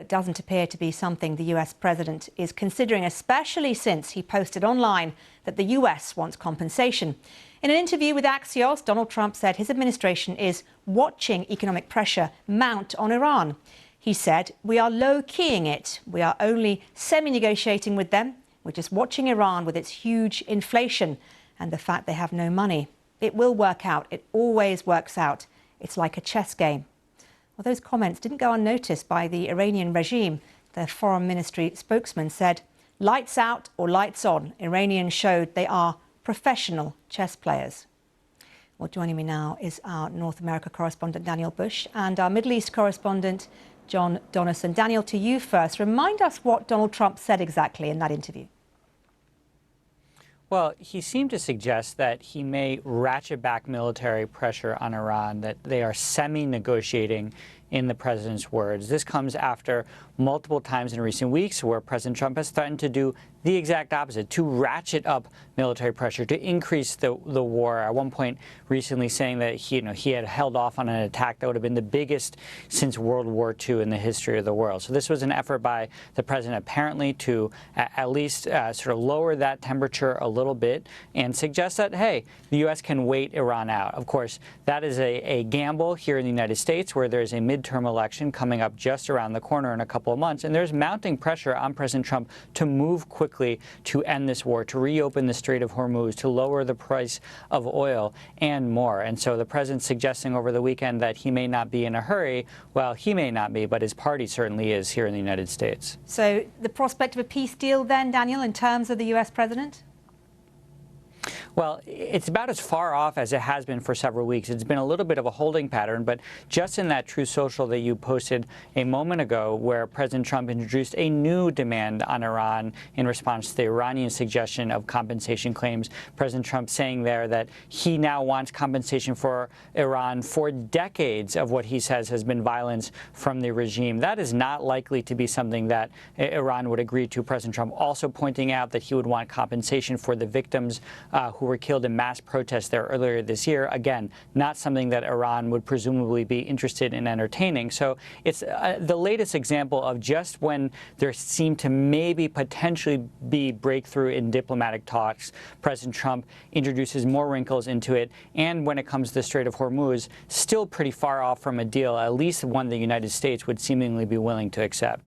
it doesn't appear to be something the US president is considering, especially since he posted online that the US wants compensation. In an interview with Axios, Donald Trump said his administration is watching economic pressure mount on Iran. He said, "We are low-keying it. We are only semi-negotiating with them. We're just watching Iran with its huge inflation and the fact they have no money. It will work out. It always works out. It's like a chess game." Well, those comments didn't go unnoticed by the Iranian regime. The foreign ministry spokesman said, "Lights out or lights on, Iranians showed they are professional chess players." Well, joining me now is our North America correspondent, Daniel Bush, and our Middle East correspondent, John Donison. Daniel, to you first. Remind us what Donald Trump said exactly in that interview. Well, he seemed to suggest that he may ratchet back military pressure on Iran, that they are semi-negotiating in the president's words. This comes after multiple times in recent weeks where President Trump has threatened to do the exact opposite, to ratchet up military pressure, to increase the war. At one point recently saying that he had held off on an attack that would have been the biggest since World War II in the history of the world. So this was an effort by the president apparently to at least sort of lower that temperature a little bit and suggest that, hey, the U.S. can wait Iran out. Of course, that is a gamble here in the United States where there's a midterm election coming up just around the corner in a couple of months, and there's mounting pressure on President Trump to move quickly to end this war, to reopen the Strait of Hormuz, to lower the price of oil, and more. And so the president's suggesting over the weekend that he may not be in a hurry. Well, he may not be, but his party certainly is here in the United States. So the prospect of a peace deal then, Daniel, in terms of the U.S. president? Well, it's about as far off as it has been for several weeks. It's been a little bit of a holding pattern, but just in that Truth Social that you posted a moment ago where President Trump introduced a new demand on Iran in response to the Iranian suggestion of compensation claims, President Trump saying there that he now wants compensation for Iran for decades of what he says has been violence from the regime. That is not likely to be something that Iran would agree to. President Trump also pointing out that he would want compensation for the victims who were killed in mass protests there earlier this year. Again, not something that Iran would presumably be interested in entertaining. So it's the latest example of just when there seemed to maybe potentially be breakthrough in diplomatic talks, President Trump introduces more wrinkles into it. And when it comes to the Strait of Hormuz, still pretty far off from a deal, at least one the United States would seemingly be willing to accept.